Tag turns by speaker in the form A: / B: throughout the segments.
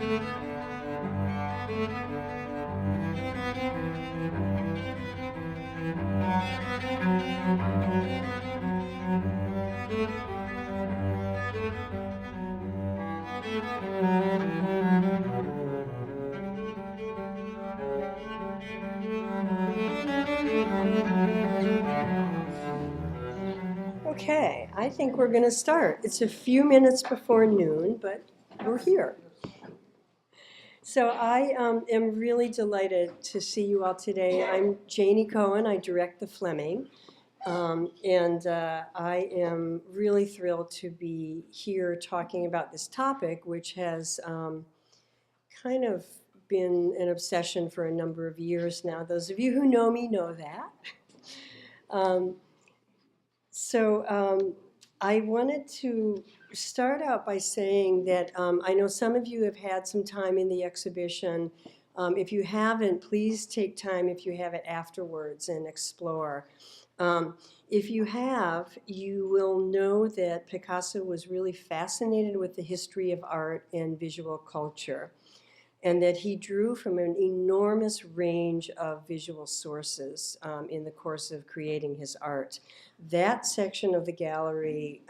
A: Okay, I think we're going to start. It's a few minutes before noon, but we're here. So I am really delighted to see you all today. I'm Janie Cohen. I direct the Fleming. I am really thrilled to be here talking about this topic, which has kind of been an obsession for a number of years now. Those of you who know me know that. I wanted to start out by saying that I know some of you have had some time in the exhibition. If you haven't, please take time if you have it afterwards and explore. If you have, you will know that Picasso was really fascinated with the history of art and visual culture, and that he drew from an enormous range of visual sources in the course of creating his art. That section of the gallery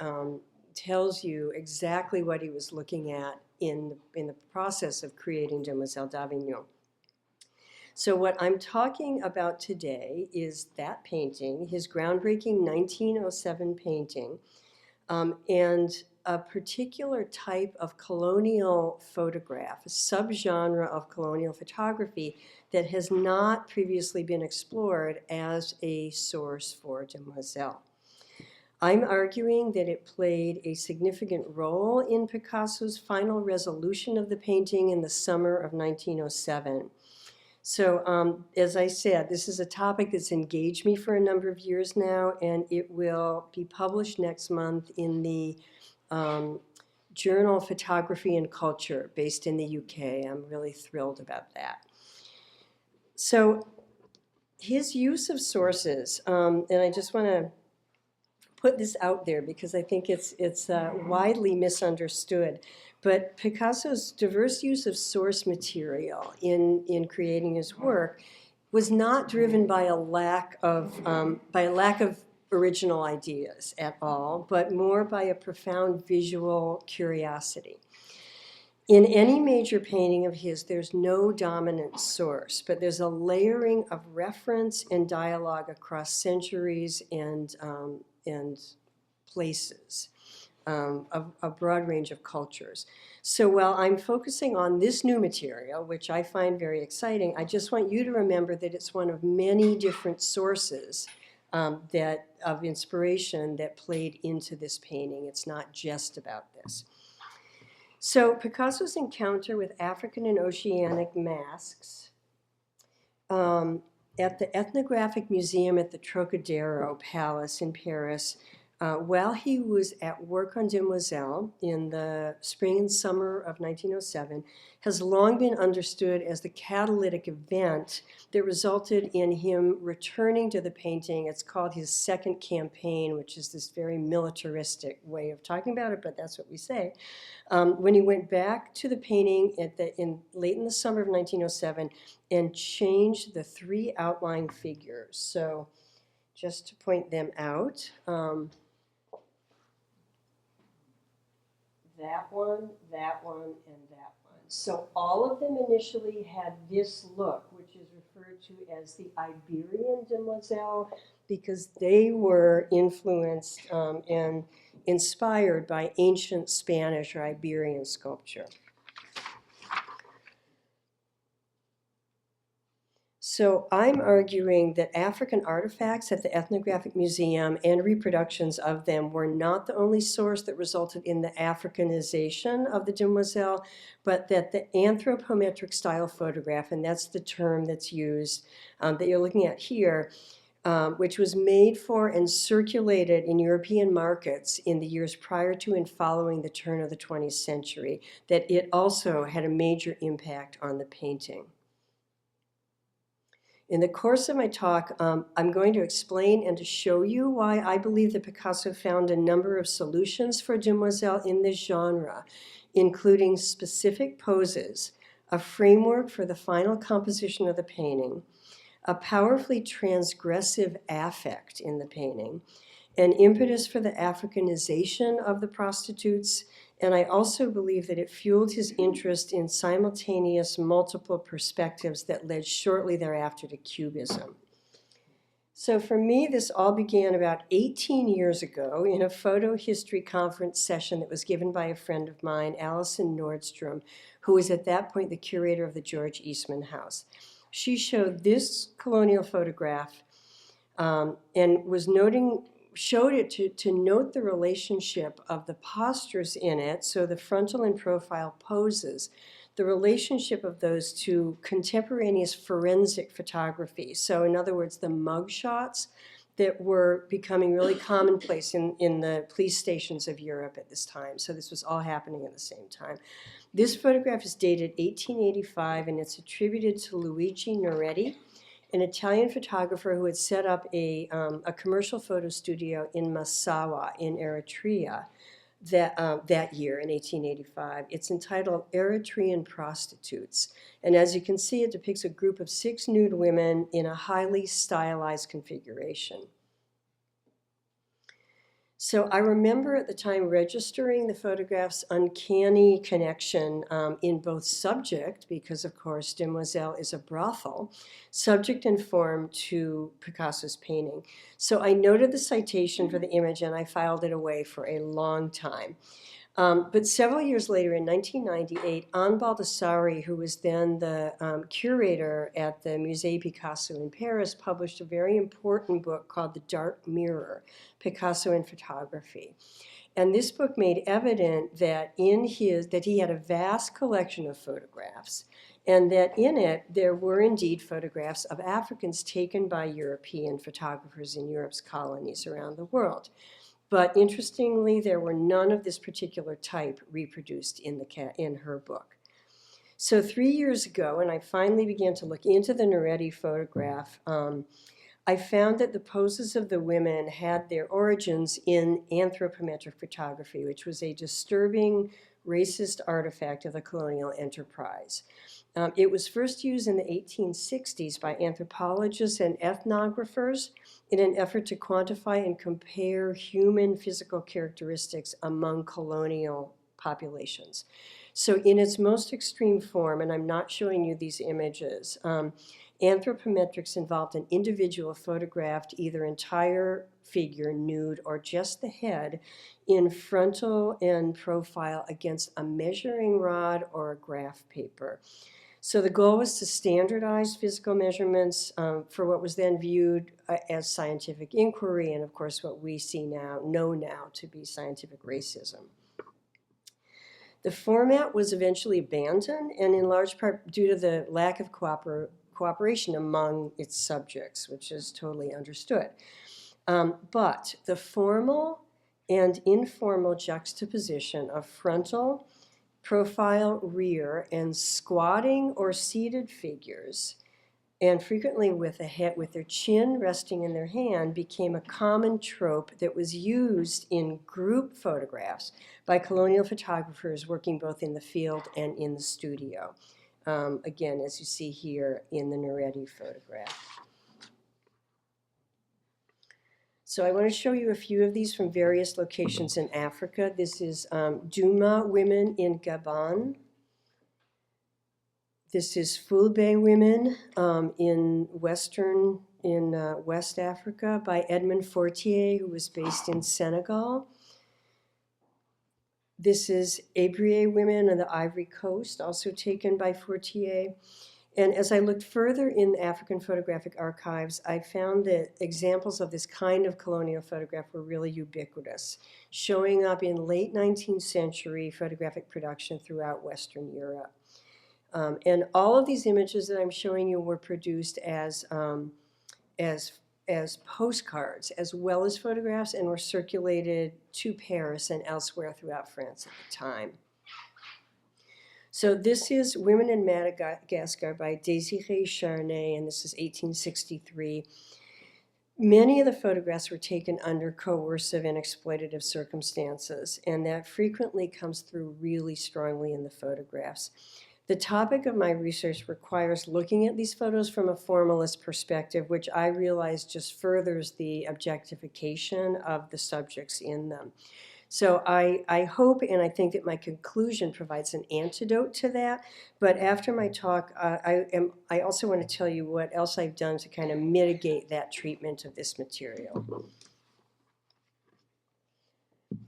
A: tells you exactly what he was looking at in the process of creating Demoiselles d'Avignon. So what I'm talking about today is that painting, his groundbreaking 1907 painting, and a particular type of colonial photograph, a subgenre of colonial photography that has not previously been explored as a source for Demoiselles. I'm arguing that it played a significant role in Picasso's final resolution of the painting in the summer of 1907. So as I said, this is a topic that's engaged me for a number of years now, and it will be published next month in the journal Photography and Culture, based in the UK. I'm really thrilled about that. So his use of sources, and I just want to put this out there because I think it's widely misunderstood. But Picasso's diverse use of source material in creating his work was not driven by a lack of original ideas at all, but more by a profound visual curiosity. In any major painting of his, there's no dominant source, but there's a layering of reference and dialogue across centuries and places, a broad range of cultures. So while I'm focusing on this new material, which I find very exciting, I just want you to remember that it's one of many different sources of inspiration that played into this painting. It's not just about this. So Picasso's encounter with African and oceanic masks at the Ethnographic Museum at the Trocadero Palace in Paris, while he was at work on Demoiselles in the spring and summer of 1907, has long been understood as the catalytic event that resulted in him returning to the painting. It's called his second campaign, which is this very militaristic way of talking about it, but that's what we say. When he went back to the painting late in the summer of 1907 and changed the three outline figures. So just to point them out, that one, and that one. So all of them initially had this look, which is referred to as the Iberian Demoiselles, because they were influenced and inspired by ancient Spanish or Iberian sculpture. So I'm arguing that African artifacts at the Ethnographic Museum and reproductions of them were not the only source that resulted in the Africanization of the Demoiselles, but that the anthropometric style photograph, and that's the term that's used, that you're looking at here, which was made for and circulated in European markets in the years prior to and following the turn of the 20th century, that it also had a major impact on the painting. In the course of my talk, I'm going to explain and to show you why I believe that Picasso found a number of solutions for Demoiselles in this genre. including specific poses, a framework for the final composition of the painting, a powerfully transgressive affect in the painting, an impetus for the Africanization of the prostitutes, and I also believe that it fueled his interest in simultaneous multiple perspectives that led shortly thereafter to Cubism. So for me, this all began about 18 years ago in a photo history conference session that was given by a friend of mine, Alison Nordstrom, who was at that point the curator of the George Eastman House. She showed this colonial photograph and showed it to note the relationship of the postures in it, so the frontal and profile poses, the relationship of those to contemporaneous forensic photography. So in other words, the mug shots that were becoming really commonplace in the police stations of Europe at this time. So this was all happening at the same time. This photograph is dated 1885, and it's attributed to Luigi Noretti, an Italian photographer who had set up a commercial photo studio in Massawa in Eritrea that year in 1885. It's entitled Eritrean Prostitutes. And as you can see, it depicts a group of 6 nude women in a highly stylized configuration. So I remember at the time registering the photograph's uncanny connection in both subject, because of course Demoiselles is a brothel, subject and form to Picasso's painting. So I noted the citation for the image and I filed it away for a long time. But several years later, in 1998, Anne Baldassari, who was then the curator at the Musée Picasso in Paris, published a very important book called The Dark Mirror, Picasso in Photography. And this book made evident that that he had a vast collection of photographs, and that in it there were indeed photographs of Africans taken by European photographers in Europe's colonies around the world. But interestingly, there were none of this particular type reproduced in her book. So 3 years ago, when I finally began to look into the Noretti photograph, I found that the poses of the women had their origins in anthropometric photography, which was a disturbing racist artifact of the colonial enterprise. It was first used in the 1860s by anthropologists and ethnographers in an effort to quantify and compare human physical characteristics among colonial populations. So in its most extreme form, and I'm not showing you these images, anthropometrics involved an individual photographed either entire figure, nude, or just the head in frontal and profile against a measuring rod or a graph paper. So the goal was to standardize physical measurements for what was then viewed as scientific inquiry, and of course what we know now to be scientific racism. The format was eventually abandoned, and in large part due to the lack of cooperation among its subjects, which is totally understood. But the formal and informal juxtaposition of frontal, profile, rear, and squatting or seated figures, and frequently with their chin resting in their hand, became a common trope that was used in group photographs by colonial photographers working both in the field and in the studio. Again, as you see here in the Noretti photograph. So I want to show you a few of these from various locations in Africa. This is Duma women in Gabon. This is Fulbe women in West Africa by Edmond Fortier, who was based in Senegal. This is Ebrier women on the Ivory Coast, also taken by Fortier. And as I looked further in the African photographic archives, I found that examples of this kind of colonial photograph were really ubiquitous, showing up in late 19th century photographic production throughout Western Europe. And all of these images that I'm showing you were produced as postcards, as well as photographs, and were circulated to Paris and elsewhere throughout France at the time. So this is Women in Madagascar by Désirée Charnay, and this is 1863. Many of the photographs were taken under coercive and exploitative circumstances, and that frequently comes through really strongly in the photographs. The topic of my research requires looking at these photos from a formalist perspective, which I realize just furthers the objectification of the subjects in them. So I hope and I think that my conclusion provides an antidote to that. But after my talk, I also want to tell you what else I've done to kind of mitigate that treatment of this material.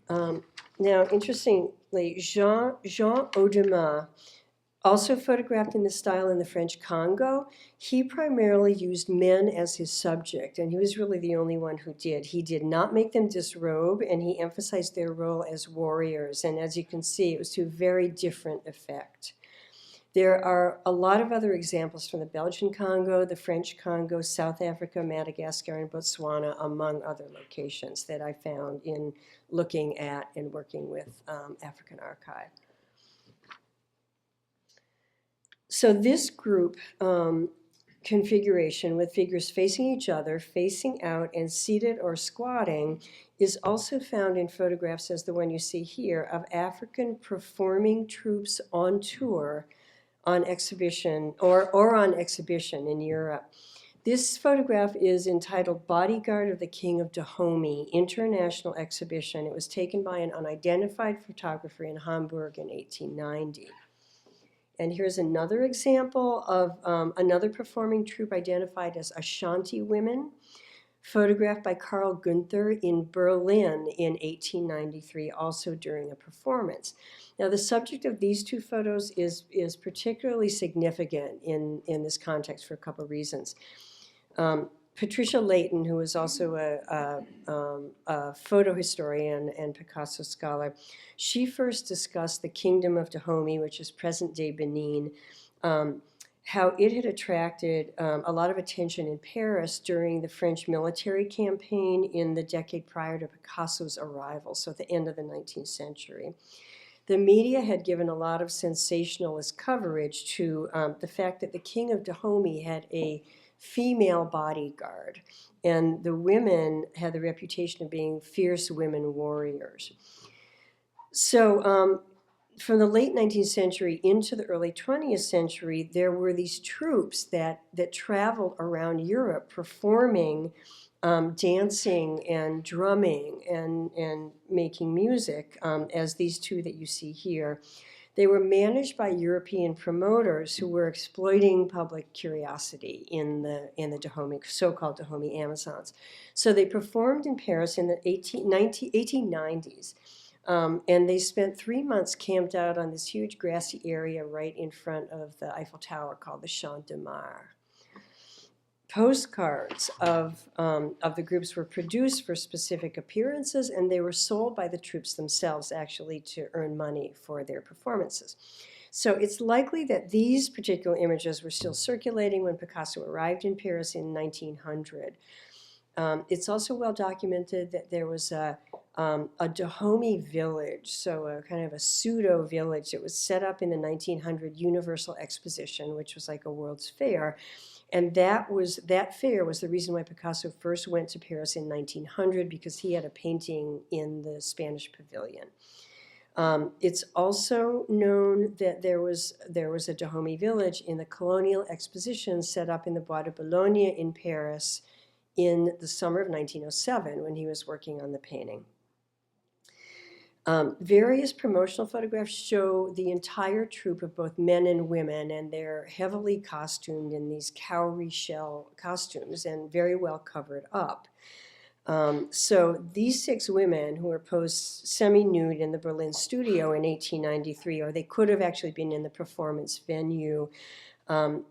A: Now, interestingly, Jean Audemars, also photographed in this style in the French Congo, he primarily used men as his subject, and he was really the only one who did. He did not make them disrobe, and he emphasized their role as warriors. And as you can see, it was to a very different effect. There are a lot of other examples from the Belgian Congo, the French Congo, South Africa, Madagascar, and Botswana, among other locations that I found in looking at and working with African Archive. So this group configuration with figures facing each other, facing out, and seated or squatting is also found in photographs as the one you see here of African performing troops on tour on exhibition or on exhibition in Europe. This photograph is entitled Bodyguard of the King of Dahomey, International Exhibition. It was taken by an unidentified photographer in Hamburg in 1890. And here's another example of another performing troupe identified as Ashanti women, photographed by Carl Gunther in Berlin in 1893, also during a performance. Now, the subject of these two photos is particularly significant in this context for a couple of reasons. Patricia Layton, who is also a photo historian and Picasso scholar, she first discussed the Kingdom of Dahomey, which is present-day Benin, how it had attracted a lot of attention in Paris during the French military campaign in the decade prior to Picasso's arrival, so at the end of the 19th century. The media had given a lot of sensationalist coverage to the fact that the King of Dahomey had a female bodyguard, and the women had the reputation of being fierce women warriors. So from the late 19th century into the early 20th century, there were these troops that traveled around Europe performing dancing and drumming and making music, as these two that you see here. They were managed by European promoters who were exploiting public curiosity in the Dahomey, so-called Dahomey Amazons. So they performed in Paris in the 1890s, and they spent 3 months camped out on this huge grassy area right in front of the Eiffel Tower called the Champ de Mars. Postcards of the groups were produced for specific appearances, and they were sold by the troops themselves actually to earn money for their performances. So it's likely that these particular images were still circulating when Picasso arrived in Paris in 1900. It's also well documented that there was a Dahomey village, so a kind of a pseudo village that was set up in the 1900 Universal Exposition, which was like a World's Fair. And that fair was the reason why Picasso first went to Paris in 1900, because he had a painting in the Spanish pavilion. It's also known that there was a Dahomey village in the Colonial Exposition set up in the Bois de Boulogne in Paris in the summer of 1907 when he was working on the painting. Various promotional photographs show the entire troupe of both men and women, and they're heavily costumed in these cowrie shell costumes and very well covered up. So these 6 women who were posed semi-nude in the Berlin studio in 1893, or they could have actually been in the performance venue,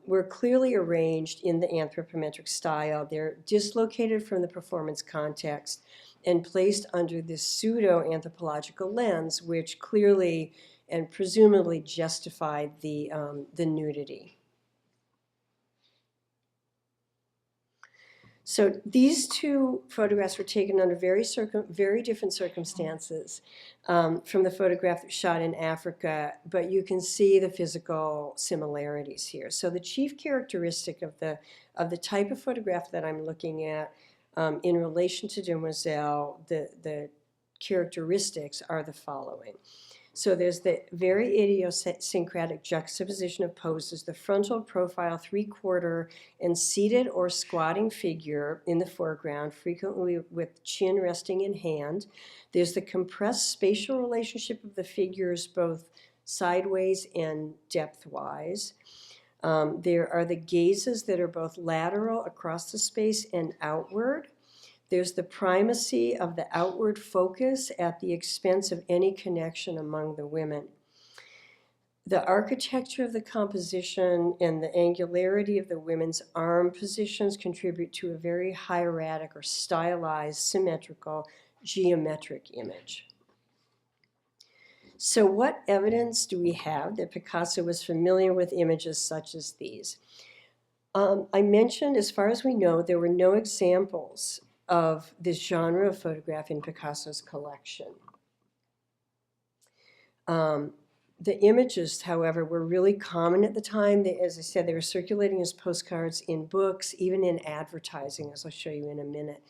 A: were clearly arranged in the anthropometric style. They're dislocated from the performance context and placed under this pseudo-anthropological lens, which clearly and presumably justified the nudity. So these two photographs were taken under very different circumstances from the photograph shot in Africa, but you can see the physical similarities here. So the chief characteristic of the type of photograph that I'm looking at in relation to Demoiselles, the characteristics are the following. So there's the very idiosyncratic juxtaposition of poses, the frontal profile, three-quarter, and seated or squatting figure in the foreground, frequently with chin resting in hand. There's the compressed spatial relationship of the figures, both sideways and depth-wise. There are the gazes that are both lateral across the space and outward. There's the primacy of the outward focus at the expense of any connection among the women. The architecture of the composition and the angularity of the women's arm positions contribute to a very hieratic or stylized, symmetrical, geometric image. So what evidence do we have that Picasso was familiar with images such as these? I mentioned, as far as we know, there were no examples of this genre of photograph in Picasso's collection. The images, however, were really common at the time. As I said, they were circulating as postcards in books, even in advertising, as I'll show you in a minute.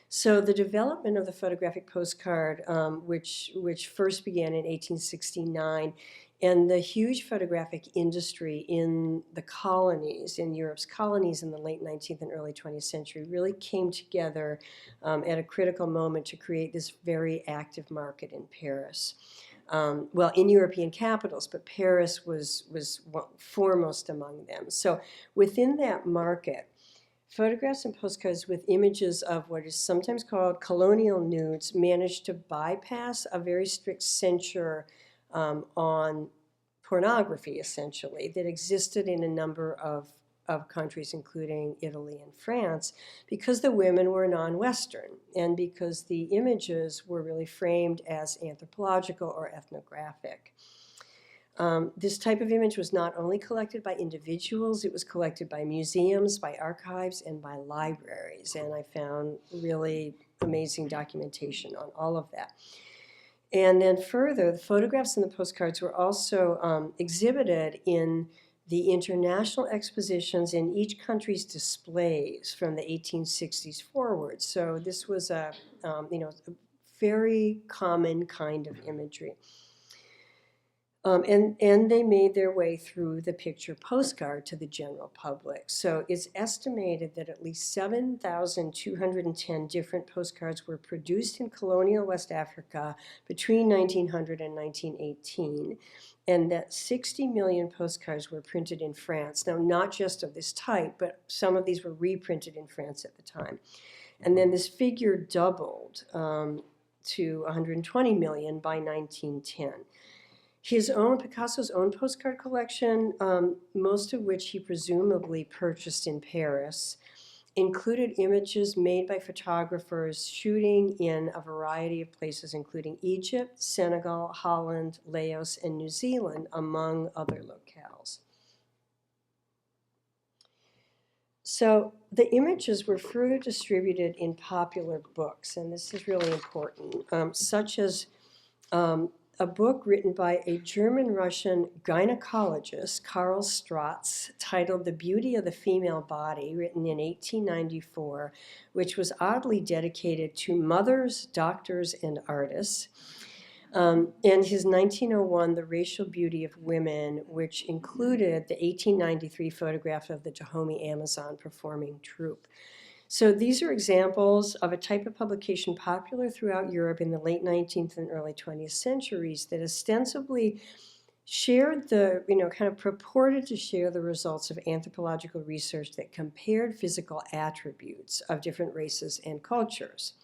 A: So the development of the photographic postcard, which first began in 1869, and the huge photographic industry in the colonies, in Europe's colonies in the late 19th and early 20th century, really came together at a critical moment to create this very active market in Paris. Well, in European capitals, but Paris was foremost among them. So within that market, photographs and postcards with images of what is sometimes called colonial nudes managed to bypass a very strict censure on pornography, essentially, that existed in a number of countries, including Italy and France, because the women were non-Western and because the images were really framed as anthropological or ethnographic. This type of image was not only collected by individuals, it was collected by museums, by archives, and by libraries. And I found really amazing documentation on all of that. And then further, the photographs and the postcards were also exhibited in the international expositions in each country's displays from the 1860s forward. So this was a very common kind of imagery. And they made their way through the picture postcard to the general public. So it's estimated that at least 7,210 different postcards were produced in colonial West Africa between 1900 and 1918, and that 60 million postcards were printed in France. Now, not just of this type, but some of these were reprinted in France at the time. And then this figure doubled to 120 million by 1910. Picasso's own postcard collection, most of which he presumably purchased in Paris, included images made by photographers shooting in a variety of places, including Egypt, Senegal, Holland, Laos, and New Zealand, among other locales. So the images were further distributed in popular books, and this is really important, such as a book written by a German-Russian gynecologist, Karl Stratz, titled The Beauty of the Female Body, written in 1894, which was oddly dedicated to mothers, doctors, and artists. And his 1901, The Racial Beauty of Women, which included the 1893 photograph of the Dahomey Amazon performing troupe. So these are examples of a type of publication popular throughout Europe in the late 19th and early 20th centuries that ostensibly shared kind of purported to share the results of anthropological research that compared physical attributes of different races and cultures.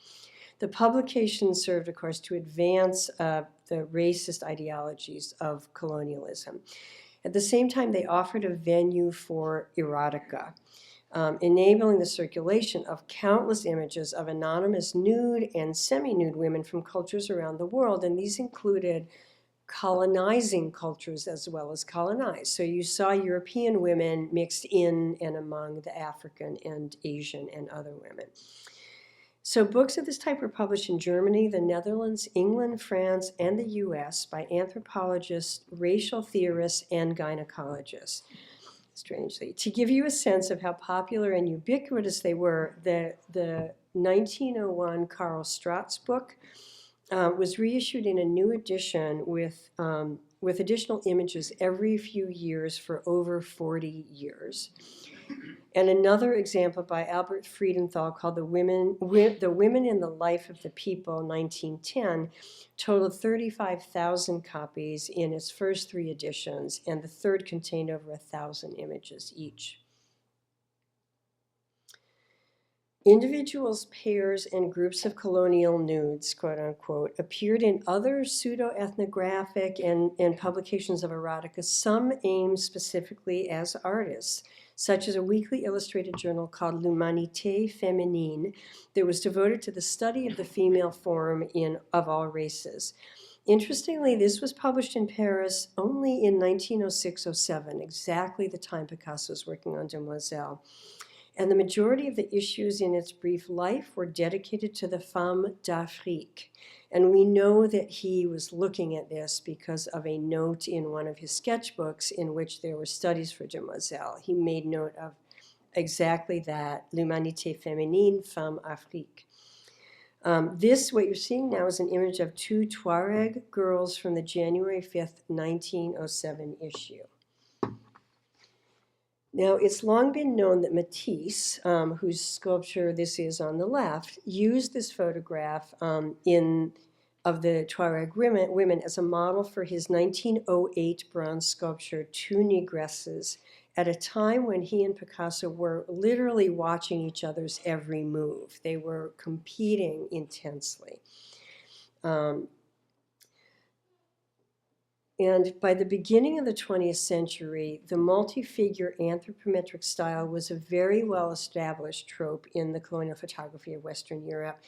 A: The publication served, of course, to advance the racist ideologies of colonialism. At the same time, they offered a venue for erotica, enabling the circulation of countless images of anonymous nude and semi-nude women from cultures around the world, and these included colonizing cultures as well as colonized. So you saw European women mixed in and among the African and Asian and other women. So books of this type were published in Germany, the Netherlands, England, France, and the US by anthropologists, racial theorists, and gynecologists. Strangely, to give you a sense of how popular and ubiquitous they were, the 1901 Karl Straat's book was reissued in a new edition with additional images every few years for over 40 years. And another example by Albert Friedenthal called The Women in the Life of the People, 1910, totaled 35,000 copies in its first 3 editions, and the third contained over 1,000 images each. Individuals, pairs, and groups of colonial nudes, quote unquote, appeared in other pseudo-ethnographic and publications of erotica, some aimed specifically as artists, such as a weekly illustrated journal called L'Humanité Féminine that was devoted to the study of the female form of all races. Interestingly, this was published in Paris only in 1906-07, exactly the time Picasso was working on Demoiselles. And the majority of the issues in its brief life were dedicated to the femme d'Afrique. And we know that he was looking at this because of a note in one of his sketchbooks in which there were studies for Demoiselles. He made note of exactly that, L'Humanité Féminine, Femme Afrique. What you're seeing now is an image of 2 Tuareg girls from the January 5th, 1907 issue. Now, it's long been known that Matisse, whose sculpture this is on the left, used this photograph of the Tuareg women as a model for his 1908 bronze sculpture, 2 Negresses, at a time when he and Picasso were literally watching each other's every move. They were competing intensely. And by the beginning of the 20th century, the multi-figure anthropometric style was a very well-established trope in the colonial photography of Western Europe,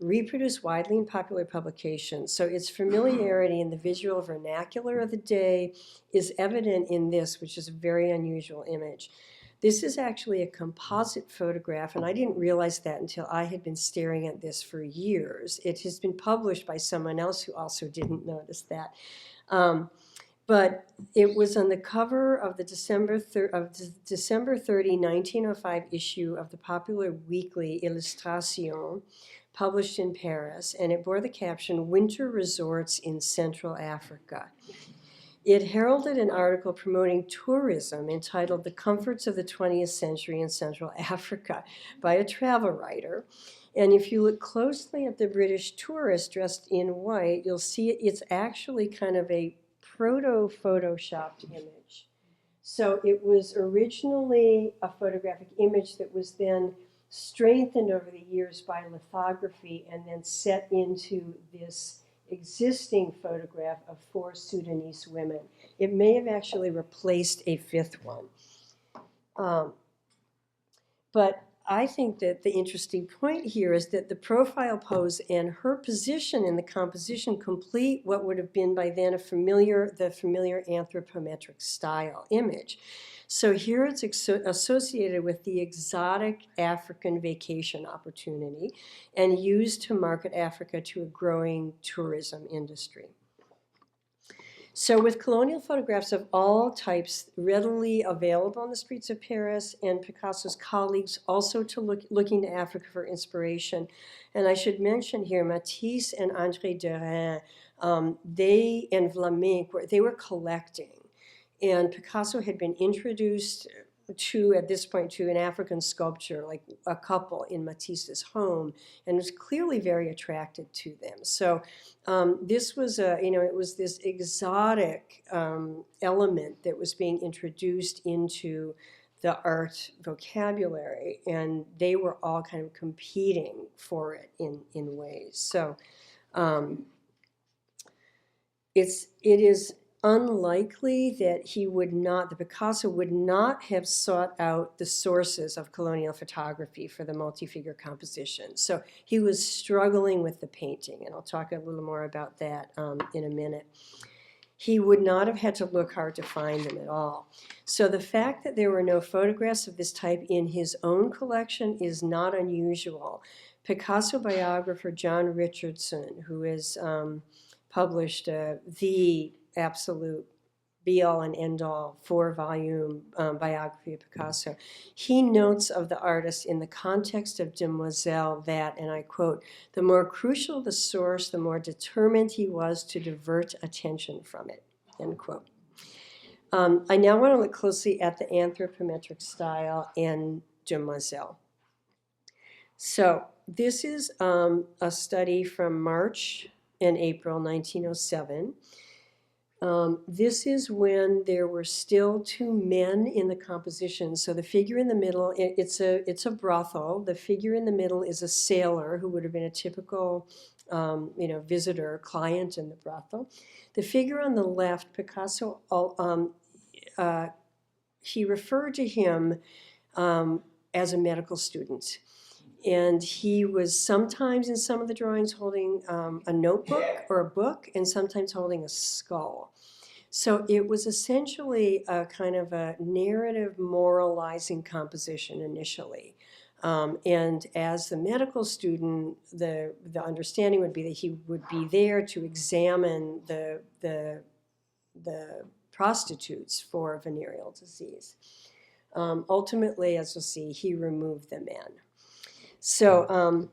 A: reproduced widely in popular publications. So its familiarity in the visual vernacular of the day is evident in this, which is a very unusual image. This is actually a composite photograph, and I didn't realize that until I had been staring at this for years. It has been published by someone else who also didn't notice that. But it was on the cover of the December 30, 1905 issue of the popular weekly Illustration, published in Paris, and it bore the caption, "Winter Resorts in Central Africa." It heralded an article promoting tourism entitled "The Comforts of the 20th Century in Central Africa" by a travel writer. And if you look closely at the British tourist dressed in white, you'll see it's actually kind of a proto-photoshopped image. So it was originally a photographic image that was then strengthened over the years by lithography and then set into this existing photograph of 4 Sudanese women. It may have actually replaced a 5th one. But I think that the interesting point here is that the profile pose and her position in the composition complete what would have been by then the familiar anthropometric style image. So here it's associated with the exotic African vacation opportunity and used to market Africa to a growing tourism industry. So with colonial photographs of all types readily available on the streets of Paris, and Picasso's colleagues also looking to Africa for inspiration. And I should mention here, Matisse and André Derain, they and Fleming, they were collecting. And Picasso had been introduced to, at this point, to an African sculpture, like a couple in Matisse's home, and was clearly very attracted to them. So this was it was this exotic element that was being introduced into the art vocabulary, and they were all kind of competing for it in ways. So it is unlikely that Picasso would not have sought out the sources of colonial photography for the multi-figure composition. So he was struggling with the painting, and I'll talk a little more about that in a minute. He would not have had to look hard to find them at all. So the fact that there were no photographs of this type in his own collection is not unusual. Picasso biographer John Richardson, who has published the absolute be-all and end-all 4-volume biography of Picasso. He notes of the artist in the context of Demoiselles that, and I quote, "The more crucial the source, the more determined he was to divert attention from it," end quote. I now want to look closely at the anthropometric style in Demoiselles. So this is a study from March and April 1907. This is when there were still 2 men in the composition. So the figure in the middle, it's a brothel. The figure in the middle is a sailor who would have been a typical visitor, client in the brothel. The figure on the left, Picasso, he referred to him as a medical student. And he was sometimes in some of the drawings holding a notebook or a book, and sometimes holding a skull. So it was essentially a kind of a narrative moralizing composition initially. And as the medical student, the understanding would be that he would be there to examine the prostitutes for venereal disease. Ultimately, as you'll see, he removed the men. So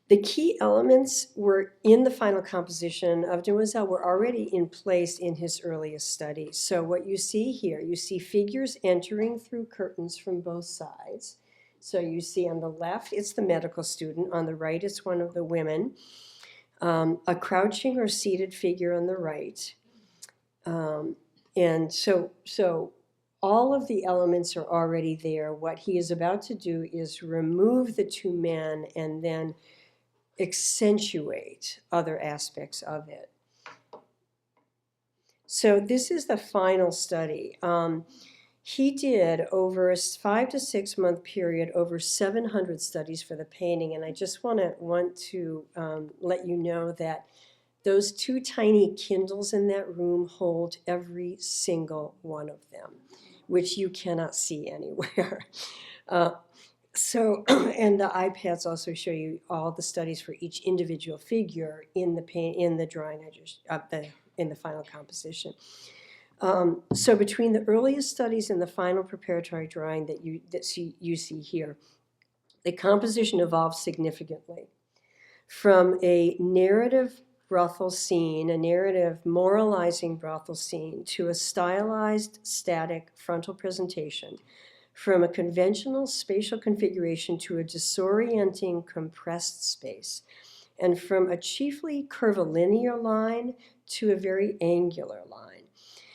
A: the key elements were in the final composition of Demoiselles were already in place in his earliest studies. So what you see here, you see figures entering through curtains from both sides. So you see on the left, it's the medical student. On the right, it's one of the women. A crouching or seated figure on the right. And so all of the elements are already there. What he is about to do is remove the 2 men and then accentuate other aspects of it. So this is the final study. He did, over a 5 to 6 month period, over 700 studies for the painting. And I just want to let you know that those 2 tiny Kindles in that room hold every single one of them, which you cannot see anywhere. And the iPads also show you all the studies for each individual figure in the drawing I just in the final composition. So between the earliest studies and the final preparatory drawing that you see here, the composition evolved significantly from a narrative brothel scene, a narrative moralizing brothel scene, to a stylized static frontal presentation, from a conventional spatial configuration to a disorienting compressed space, and from a chiefly curvilinear line to a very angular line.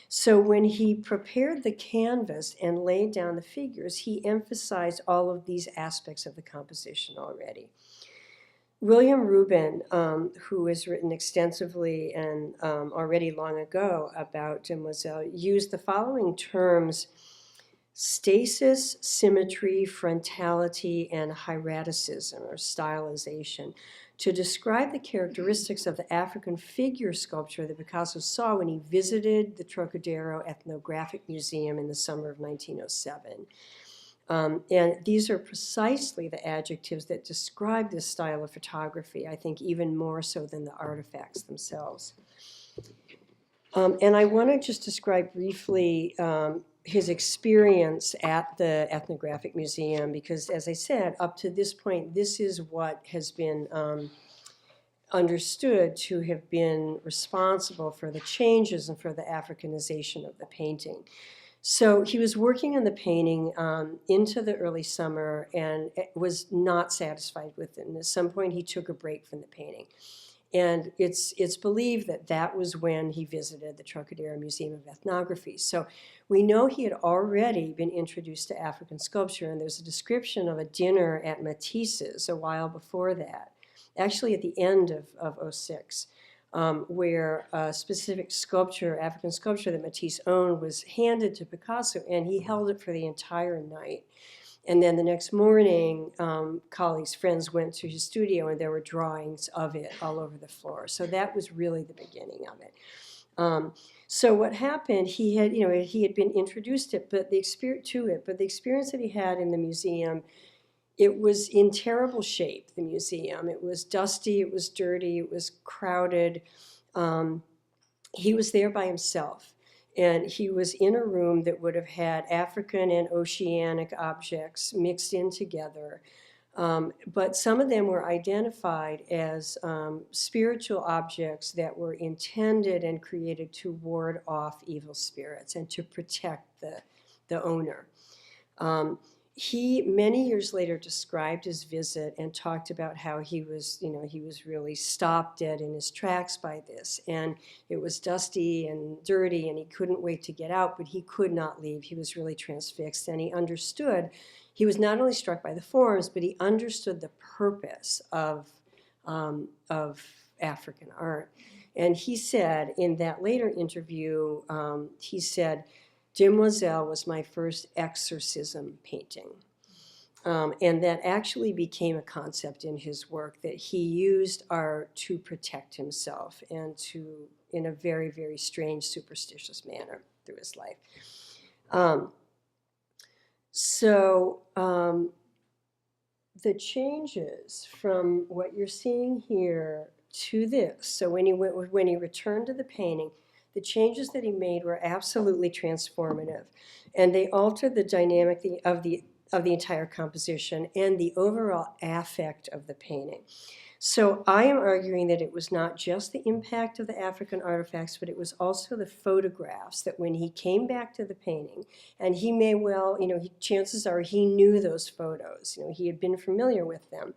A: So when he prepared the canvas and laid down the figures, he emphasized all of these aspects of the composition already. William Rubin, who has written extensively and already long ago about Demoiselles, used the following terms: stasis, symmetry, frontality, and hieraticism, or stylization, to describe the characteristics of the African figure sculpture that Picasso saw when he visited the Trocadero Ethnographic Museum in the summer of 1907. And these are precisely the adjectives that describe this style of photography, I think even more so than the artifacts themselves. And I want to just describe briefly his experience at the Ethnographic Museum, because as I said, up to this point, this is what has been understood to have been responsible for the changes and for the Africanization of the painting. So he was working on the painting into the early summer and was not satisfied with it. And at some point he took a break from the painting. And it's believed that that was when he visited the Trocadero Museum of Ethnography. So we know he had already been introduced to African sculpture, and there's a description of a dinner at Matisse's a while before that, actually at the end of 06. Where a specific sculpture, African sculpture that Matisse owned, was handed to Picasso, and he held it for the entire night. And then the next morning, colleagues, friends went to his studio, and there were drawings of it all over the floor. So that was really the beginning of it. So what happened? He had been introduced to it, but the experience that he had in the museum, it was in terrible shape, the museum. It was dusty, it was dirty, it was crowded. he was there by himself. And he was in a room that would have had African and oceanic objects mixed in together. But some of them were identified as spiritual objects that were intended and created to ward off evil spirits and to protect the owner. He, many years later, described his visit and talked about how he was really stopped dead in his tracks by this. And it was dusty and dirty, and he couldn't wait to get out, but he could not leave. He was really transfixed, and he understood. He was not only struck by the forms, but he understood the purpose of African art. And he said in that later interview, he said, Demoiselles was my first exorcism painting. And that actually became a concept in his work, that he used art to protect himself and to, in a very, very strange, superstitious manner through his life. The changes from what you're seeing here to this, so when he returned to the painting, the changes that he made were absolutely transformative, and they altered the dynamic of the entire composition and the overall affect of the painting. So I am arguing that it was not just the impact of the African artifacts, but it was also the photographs, that when he came back to the painting, and he may well, chances are he knew those photos, he had been familiar with them.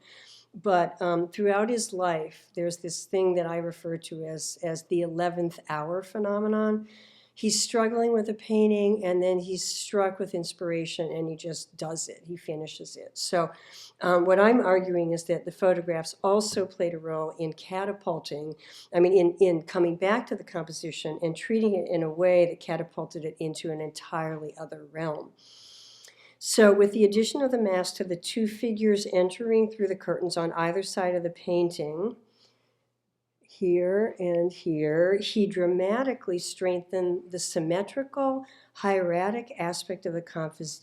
A: But throughout his life, there's this thing that I refer to as the 11th hour phenomenon. He's struggling with a painting, and then he's struck with inspiration, and he just does it. He finishes it. So what I'm arguing is that the photographs also played a role in catapulting, in coming back to the composition and treating it in a way that catapulted it into an entirely other realm. So with the addition of the mask to the two figures entering through the curtains on either side of the painting, here and here, he dramatically strengthened the symmetrical, hieratic aspect of the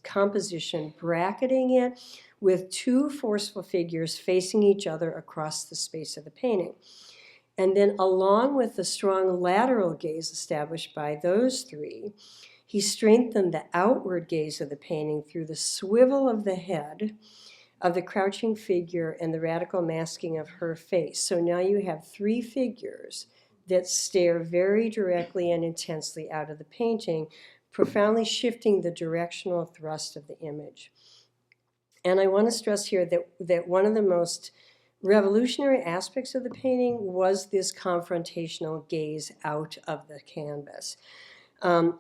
A: composition, bracketing it with two forceful figures facing each other across the space of the painting. And then along with the strong lateral gaze established by those three, he strengthened the outward gaze of the painting through the swivel of the head of the crouching figure and the radical masking of her face. So now you have three figures that stare very directly and intensely out of the painting, profoundly shifting the directional thrust of the image. And I want to stress here that one of the most revolutionary aspects of the painting was this confrontational gaze out of the canvas.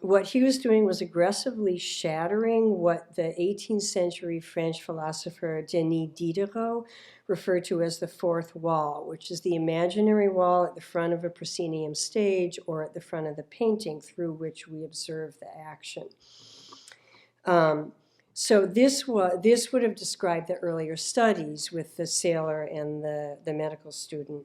A: What he was doing was aggressively shattering what the 18th century French philosopher Denis Diderot referred to as the fourth wall, which is the imaginary wall at the front of a proscenium stage or at the front of the painting through which we observe the action. So this would have described the earlier studies with the sailor and the medical student.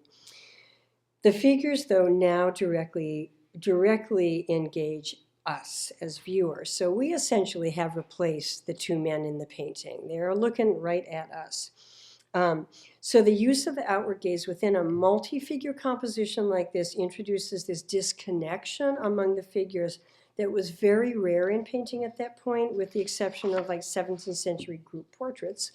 A: The figures, though, now directly engage us as viewers. So we essentially have replaced the two men in the painting. They are looking right at us. So the use of the outward gaze within a multi-figure composition like this introduces this disconnection among the figures that was very rare in painting at that point, with the exception of like 17th century group portraits.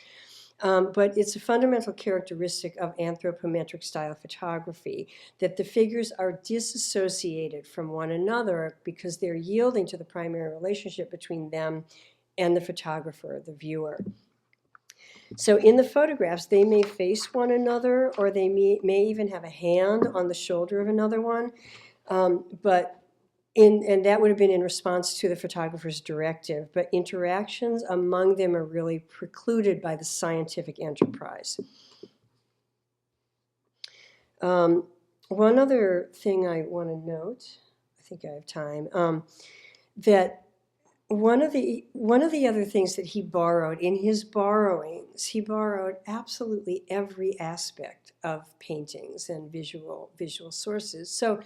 A: But it's a fundamental characteristic of anthropometric style photography that the figures are disassociated from one another because they're yielding to the primary relationship between them and the photographer, the viewer. So in the photographs, they may face one another, or they may even have a hand on the shoulder of another one, and that would have been in response to the photographer's directive, but interactions among them are really precluded by the scientific enterprise. One other thing I want to note, I think I have time, that one of the other things that he borrowed in his borrowings, he borrowed absolutely every aspect of paintings and visual sources. So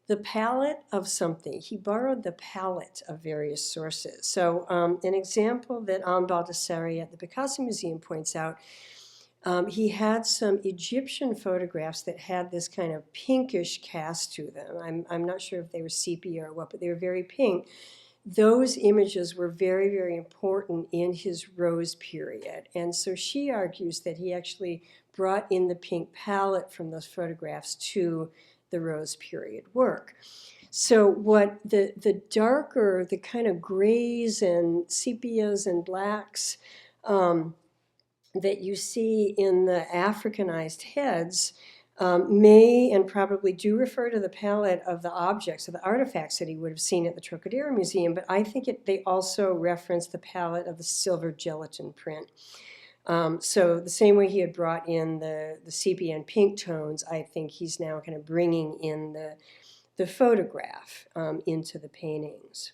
A: the palette of something, he borrowed the palette of various sources. So an example that Anne Baldessari at the Picasso Museum points out, he had some Egyptian photographs that had this kind of pinkish cast to them. I'm not sure if they were sepia or what, but they were very pink. Those images were very, very important in his Rose period. And so she argues that he actually brought in the pink palette from those photographs to the Rose period work. So what the darker, the kind of grays and sepias and blacks that you see in the Africanized heads may and probably do refer to the palette of the objects, of the artifacts that he would have seen at the Trocadero Museum, but I think they also reference the palette of the silver gelatin print. So the same way he had brought in the sepia and pink tones, I think he's now kind of bringing in the photograph into the paintings.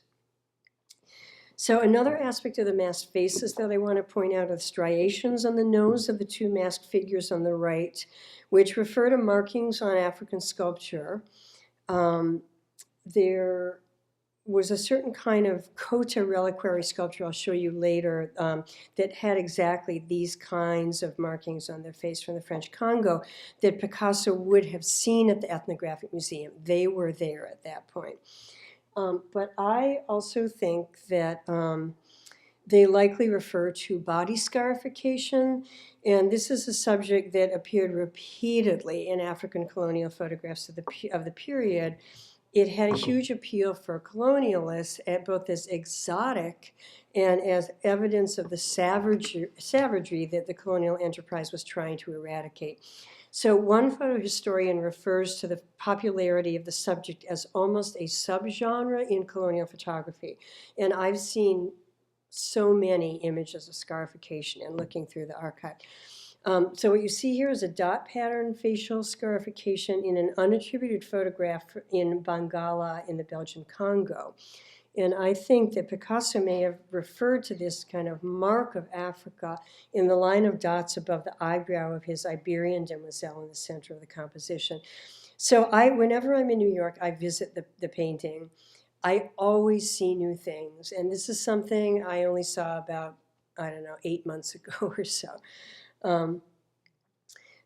A: So another aspect of the masked faces that I want to point out are the striations on the nose of the two masked figures on the right, which refer to markings on African sculpture. There was a certain kind of Kota reliquary sculpture I'll show you later that had exactly these kinds of markings on their face from the French Congo that Picasso would have seen at the Ethnographic Museum. They were there at that point. But I also think that they likely refer to body scarification, and this is a subject that appeared repeatedly in African colonial photographs of the period. It had a huge appeal for colonialists, both as exotic and as evidence of the savagery that the colonial enterprise was trying to eradicate. So one photo historian refers to the popularity of the subject as almost a subgenre in colonial photography. And I've seen so many images of scarification and looking through the archive. So what you see here is a dot pattern facial scarification in an unattributed photograph in Bangala in the Belgian Congo. And I think that Picasso may have referred to this kind of mark of Africa in the line of dots above the eyebrow of his Iberian demoiselle in the center of the composition. So whenever I'm in New York, I visit the painting. I always see new things. And this is something I only saw about, I don't know, 8 months ago or so.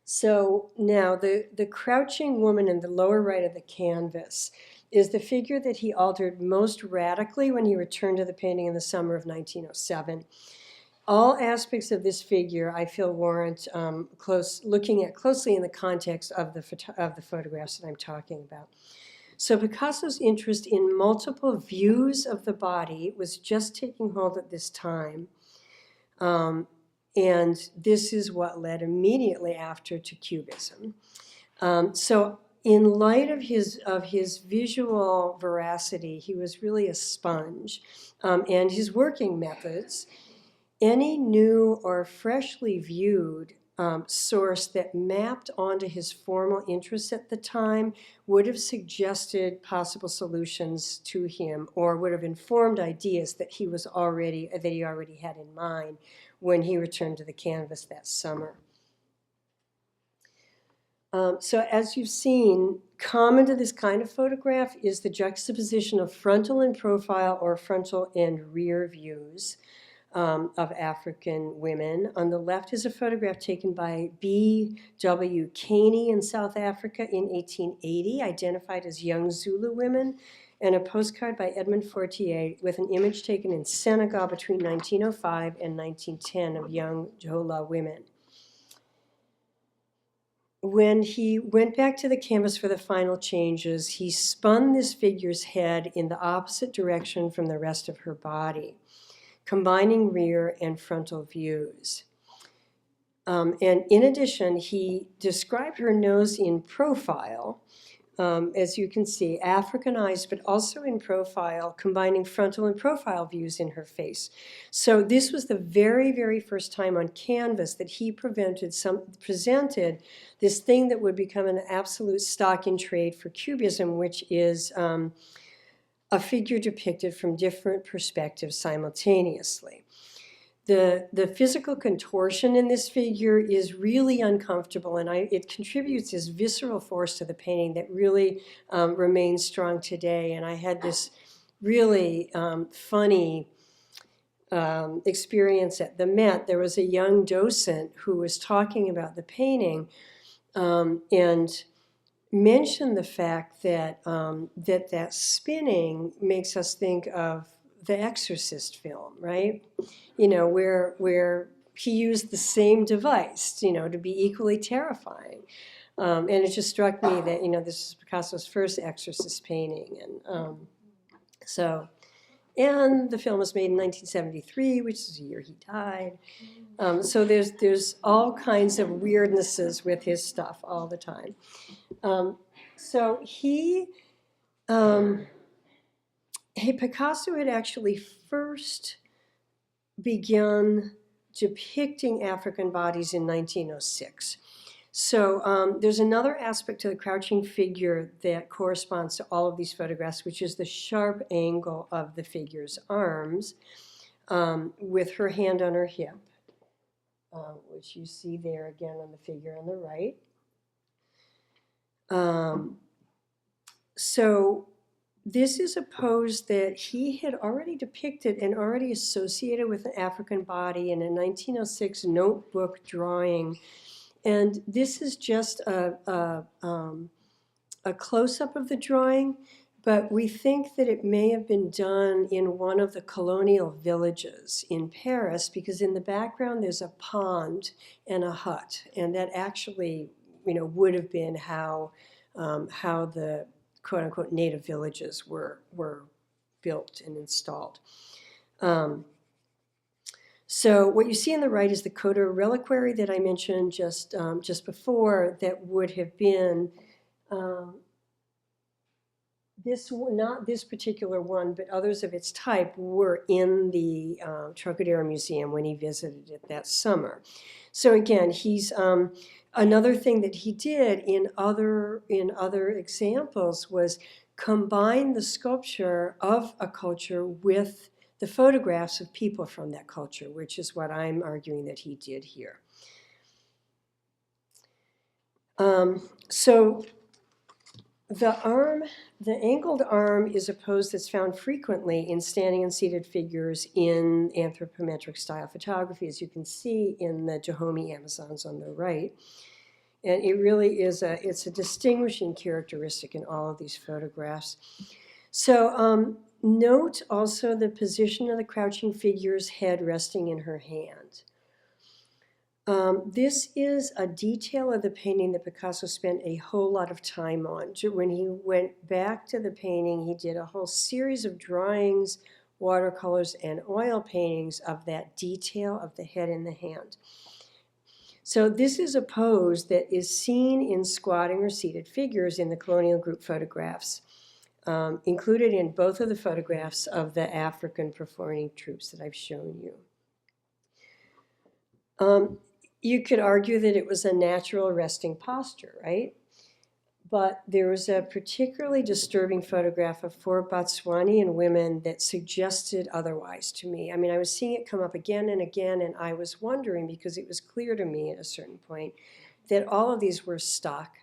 A: So now the crouching woman in the lower right of the canvas is the figure that he altered most radically when he returned to the painting in the summer of 1907. All aspects of this figure, I feel, warrant looking at closely in the context of the photographs that I'm talking about. So Picasso's interest in multiple views of the body was just taking hold at this time. And this is what led immediately after to Cubism. So in light of his visual veracity, he was really a sponge. And his working methods, any new or freshly viewed source that mapped onto his formal interests at the time would have suggested possible solutions to him or would have informed ideas that he already had in mind when he returned to the canvas that summer. So as you've seen, common to this kind of photograph is the juxtaposition of frontal and profile or frontal and rear views of African women. On the left is a photograph taken by B.W. Caney in South Africa in 1880, identified as young Zulu women, and a postcard by Edmond Fortier with an image taken in Senegal between 1905 and 1910 of young Jola women. When he went back to the canvas for the final changes, he spun this figure's head in the opposite direction from the rest of her body, combining rear and frontal views. And in addition, he described her nose in profile, as you can see, Africanized, but also in profile, combining frontal and profile views in her face. So this was the very, very first time on canvas that he presented this thing that would become an absolute stock in trade for Cubism, which is a figure depicted from different perspectives simultaneously. The physical contortion in this figure is really uncomfortable, and it contributes this visceral force to the painting that really remains strong today. And I had this really funny experience at the Met, there was a young docent who was talking about the painting and mentioned the fact that that spinning makes us think of the Exorcist film, right? You know, where he used the same device, you know, to be equally terrifying. And it just struck me that, you know, this is Picasso's first Exorcist painting, and and the film was made in 1973, which is the year he died. So there's all kinds of weirdnesses with his stuff all the time. So Picasso had actually first begun depicting African bodies in 1906. So there's another aspect to the crouching figure that corresponds to all of these photographs, which is the sharp angle of the figure's arms with her hand on her hip, which you see there again on the figure on the right. So this is a pose that he had already depicted and already associated with the African body in a 1906 notebook drawing. And this is just a close-up of the drawing, but we think that it may have been done in one of the colonial villages in Paris, because in the background there's a pond and a hut, and that actually, you know, would have been how the quote-unquote native villages were built and installed. So what you see on the right is the Coda reliquary that I mentioned just before, that would have been not this particular one, but others of its type were in the Trocadero Museum when he visited it that summer. So again, he's another thing that he did in other examples was combine the sculpture of a culture with the photographs of people from that culture, which is what I'm arguing that he did here. So the angled arm is a pose that's found frequently in standing and seated figures in anthropometric style photography, as you can see in the Dahomey Amazons on the right. And it really is it's a distinguishing characteristic in all of these photographs. So note also the position of the crouching figure's head resting in her hand. This is a detail of the painting that Picasso spent a whole lot of time on. When he went back to the painting, he did a whole series of drawings, watercolors, and oil paintings of that detail of the head in the hand. So this is a pose that is seen in squatting or seated figures in the Colonial group photographs, included in both of the photographs of the African performing troops that I've shown you. You could argue that it was a natural resting posture, right? But there was a particularly disturbing photograph of 4 Botswanian women that suggested otherwise to me. I mean, I was seeing it come up again and again, and I was wondering, because it was clear to me at a certain point that all of these were stock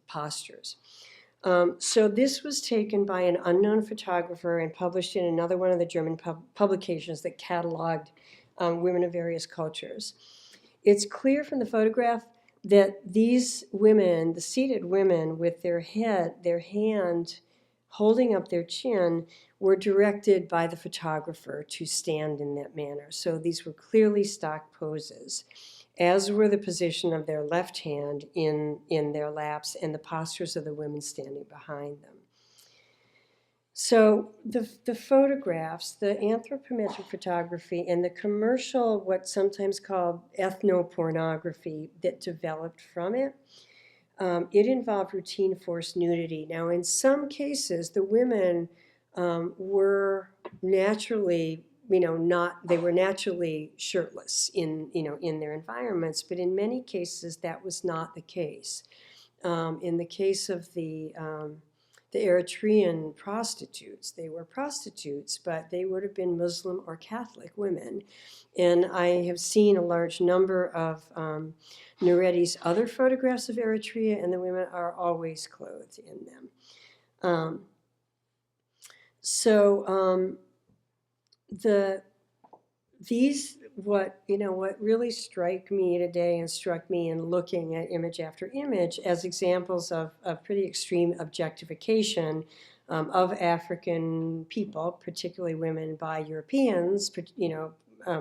A: postures. So this was taken by an unknown photographer and published in another one of the German publications that cataloged women of various cultures. It's clear from the photograph that these women, the seated women with their hand holding up their chin, were directed by the photographer to stand in that manner. So these were clearly stock poses, as were the position of their left hand in their laps and the postures of the women standing behind them. So the photographs, the anthropometric photography, and the commercial, what's sometimes called ethnopornography that developed from it, it involved routine forced nudity. Now, in some cases, the women were naturally, they were naturally shirtless in their environments, but in many cases, that was not the case. In the case of the Eritrean prostitutes, they were prostitutes, but they would have been Muslim or Catholic women. And I have seen a large number of Nuretti's other photographs of Eritrea, and the women are always clothed in them. The what really struck me today and struck me in looking at image after image as examples of pretty extreme objectification of African people, particularly women, by Europeans,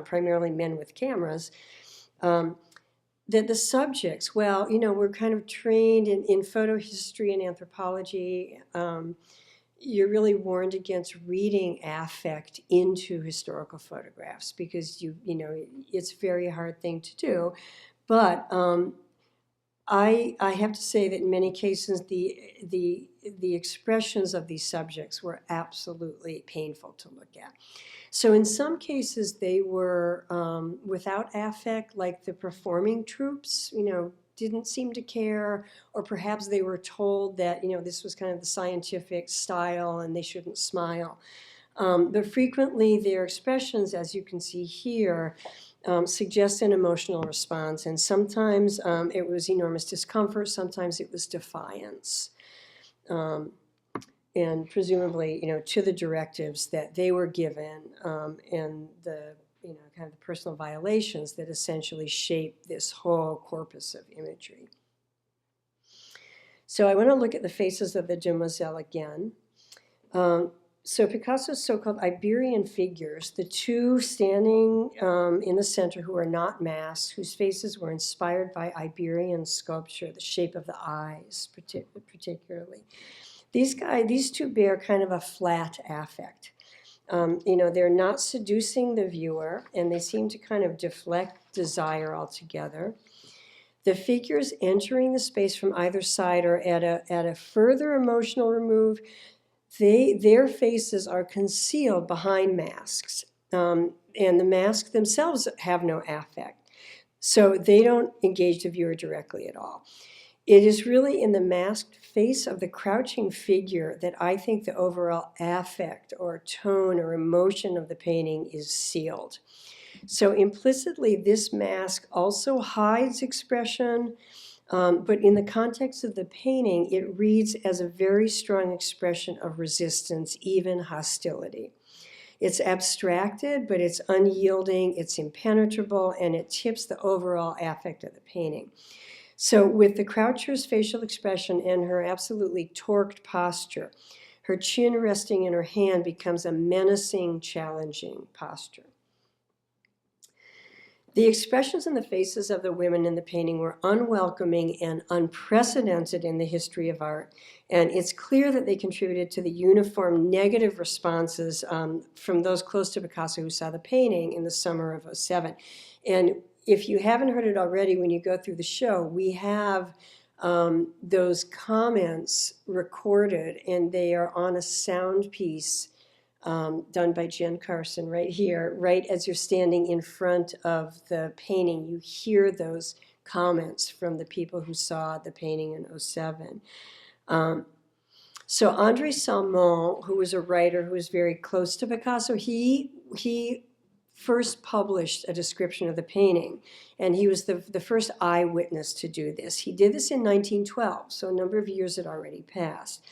A: primarily men with cameras. That the subjects, well, we're kind of trained in photo history and anthropology. You're really warned against reading affect into historical photographs because it's a very hard thing to do. But I have to say that in many cases the expressions of these subjects were absolutely painful to look at. So in some cases they were without affect, like the performing troops, didn't seem to care, or perhaps they were told that, this was kind of the scientific style and they shouldn't smile. But frequently their expressions, as you can see here, suggest an emotional response. And sometimes it was enormous discomfort, sometimes it was defiance. And presumably, to the directives that they were given and the kind of the personal violations that essentially shape this whole corpus of imagery. So I want to look at the faces of the Demoiselles again. So Picasso's so-called Iberian figures, the two standing in the center who are not masked, whose faces were inspired by Iberian sculpture, the shape of the eyes particularly. These two bear kind of a flat affect. They're not seducing the viewer, and they seem to kind of deflect desire altogether. The figures entering the space from either side are at a further emotional remove. Their faces are concealed behind masks, and the masks themselves have no affect. So they don't engage the viewer directly at all. It is really in the masked face of the crouching figure that I think the overall affect or tone or emotion of the painting is sealed. So implicitly, this mask also hides expression, but in the context of the painting, it reads as a very strong expression of resistance, even hostility. It's abstracted, but it's unyielding, it's impenetrable, and it tips the overall affect of the painting. So with the croucher's facial expression and her absolutely torqued posture, her chin resting in her hand becomes a menacing, challenging posture. The expressions in the faces of the women in the painting were unwelcoming and unprecedented in the history of art, and it's clear that they contributed to the uniform negative responses from those close to Picasso who saw the painting in the summer of '07. And if you haven't heard it already, when you go through the show, we have those comments recorded, and they are on a sound piece done by Jen Carson right here, right as you're standing in front of the painting. You hear those comments from the people who saw the painting in '07. So André Salmon, who was a writer who was very close to Picasso, he first published a description of the painting, and he was the first eyewitness to do this. He did this in 1912, so a number of years had already passed.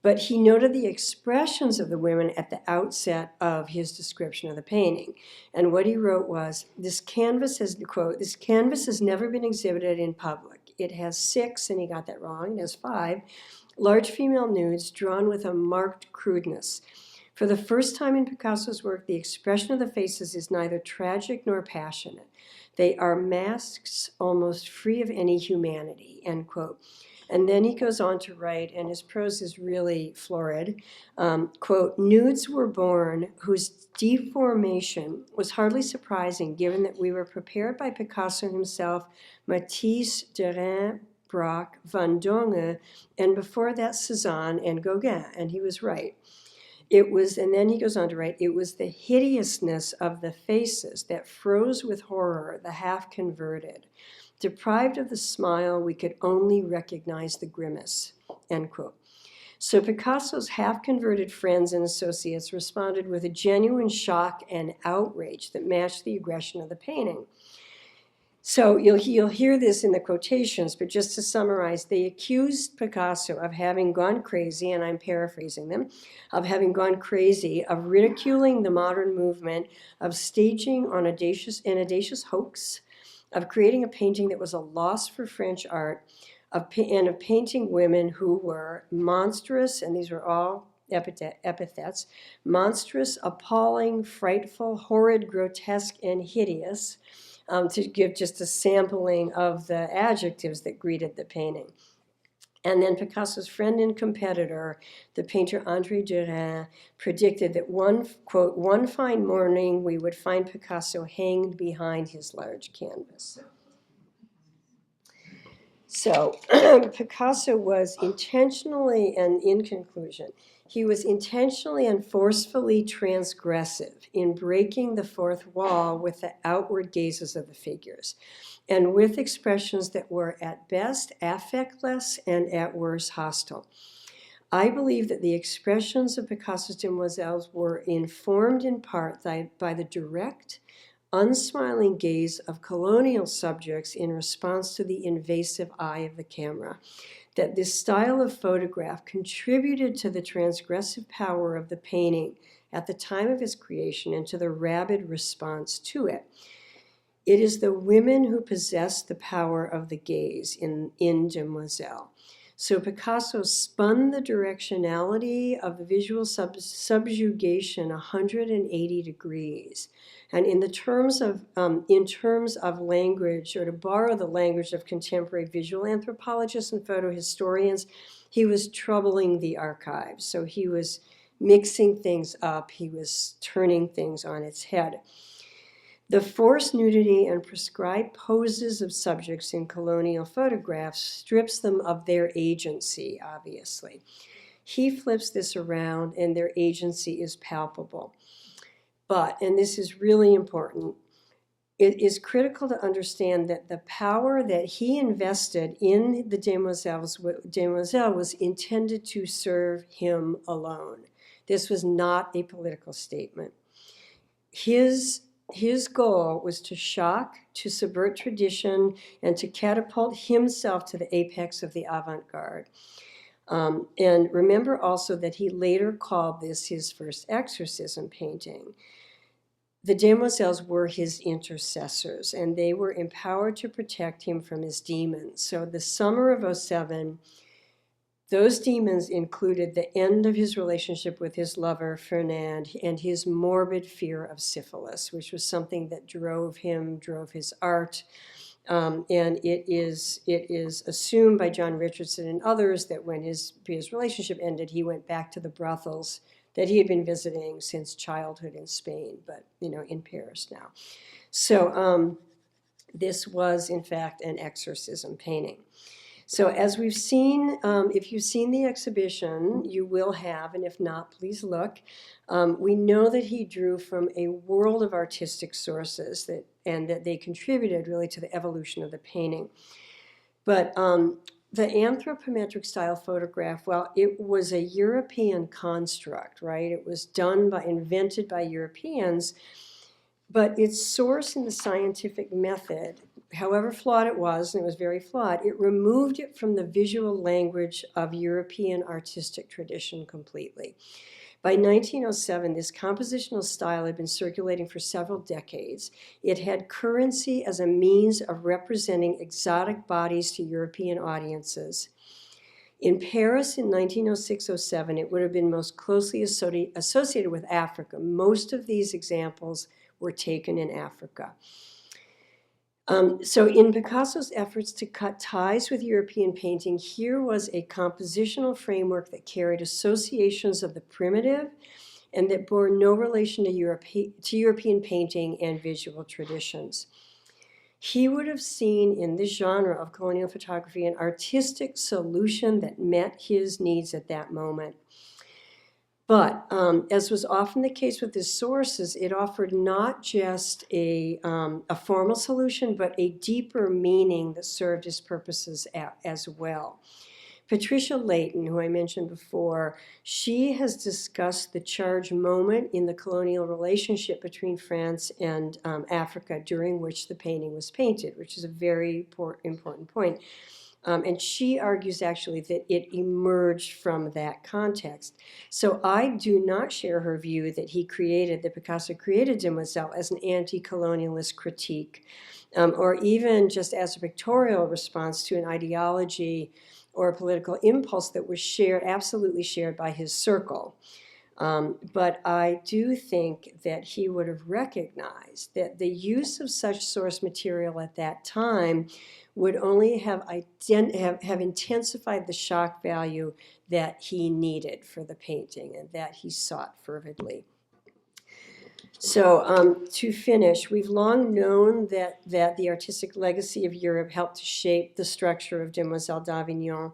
A: But he noted the expressions of the women at the outset of his description of the painting. And what he wrote was, this canvas has, quote, "This canvas has never been exhibited in public. It has 6," and he got that wrong, it has 5, large female nudes drawn with a marked crudeness. For the first time in Picasso's work, the expression of the faces is neither tragic nor passionate. They are masks almost free of any humanity," end quote. And then he goes on to write, and his prose is really florid, quote, "Nudes were born whose deformation was hardly surprising given that we were prepared by Picasso himself, Matisse, Derain, Braque, Van Dongen, and before that Cézanne and Gauguin," and he was right. It was, and then he goes on to write, "It was the hideousness of the faces that froze with horror the half-converted. Deprived of the smile, we could only recognize the grimace," end quote. So Picasso's half-converted friends and associates responded with a genuine shock and outrage that matched the aggression of the painting. So you'll hear this in the quotations, but just to summarize, they accused Picasso of having gone crazy, and I'm paraphrasing them, of having gone crazy, of ridiculing the modern movement, of staging an audacious hoax, of creating a painting that was a loss for French art, and of painting women who were monstrous, and these were all epithets, monstrous, appalling, frightful, horrid, grotesque, and hideous, to give just a sampling of the adjectives that greeted the painting. And then Picasso's friend and competitor, the painter André Derain, predicted that quote, one fine morning we would find Picasso hanged behind his large canvas. So Picasso was intentionally, and in conclusion, he was intentionally and forcefully transgressive in breaking the fourth wall with the outward gazes of the figures, and with expressions that were at best affectless and at worst hostile. I believe that the expressions of Picasso's Demoiselles were informed in part by the direct, unsmiling gaze of colonial subjects in response to the invasive eye of the camera, that this style of photograph contributed to the transgressive power of the painting at the time of its creation and to the rabid response to it. It is the women who possess the power of the gaze in Demoiselles. So Picasso spun the directionality of the visual subjugation 180 degrees. And in terms of language, or to borrow the language of contemporary visual anthropologists and photohistorians, he was troubling the archives. So he was mixing things up. He was turning things on its head. The forced nudity and prescribed poses of subjects in colonial photographs strips them of their agency, obviously. He flips this around, and their agency is palpable. But, and this is really important, it is critical to understand that the power that he invested in the Demoiselle was intended to serve him alone. This was not a political statement. His goal was to shock, to subvert tradition, and to catapult himself to the apex of the avant-garde. And remember also that he later called this his first exorcism painting. The Demoiselles were his intercessors, and they were empowered to protect him from his demons. So the summer of '07, those demons included the end of his relationship with his lover, Fernand, and his morbid fear of syphilis, which was something that drove his art. And it is assumed by John Richardson and others that when his relationship ended, he went back to the brothels that he had been visiting since childhood in Spain, but, in Paris now. So this was, in fact, an exorcism painting. So as we've seen, if you've seen the exhibition, you will have, and if not, please look. We know that he drew from a world of artistic sources and that they contributed really to the evolution of the painting. But the anthropometric style photograph, well, it was a European construct, right? It was invented by Europeans, but its source in the scientific method, however flawed it was, and it was very flawed, it removed it from the visual language of European artistic tradition completely. By 1907, this compositional style had been circulating for several decades. It had currency as a means of representing exotic bodies to European audiences. In Paris in 1906-07, it would have been most closely associated with Africa. Most of these examples were taken in Africa. So in Picasso's efforts to cut ties with European painting, here was a compositional framework that carried associations of the primitive and that bore no relation to European painting and visual traditions. He would have seen in this genre of colonial photography an artistic solution that met his needs at that moment. But as was often the case with his sources, it offered not just a formal solution, but a deeper meaning that served his purposes as well. Patricia Layton, who I mentioned before, she has discussed the charge moment in the colonial relationship between France and Africa during which the painting was painted, which is a very important point. And she argues actually that it emerged from that context. So I do not share her view that Picasso created Demoiselles as an anti-colonialist critique, or even just as a pictorial response to an ideology or a political impulse that was absolutely shared by his circle. But I do think that he would have recognized that the use of such source material at that time would only have intensified the shock value that he needed for the painting and that he sought fervidly. So to finish, we've long known that the artistic legacy of Europe helped to shape the structure of Demoiselles d'Avignon.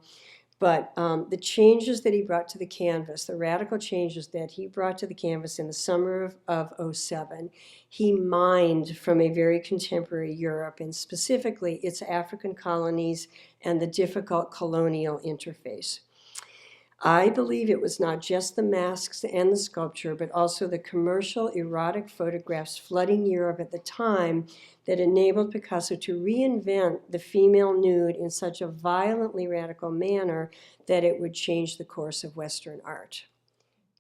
A: But the changes that he brought to the canvas, the radical changes that he brought to the canvas in the summer of 07, he mined from a very contemporary Europe, and specifically its African colonies and the difficult colonial interface. I believe it was not just the masks and the sculpture, but also the commercial erotic photographs flooding Europe at the time that enabled Picasso to reinvent the female nude in such a violently radical manner that it would change the course of Western art.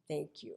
A: Thank you.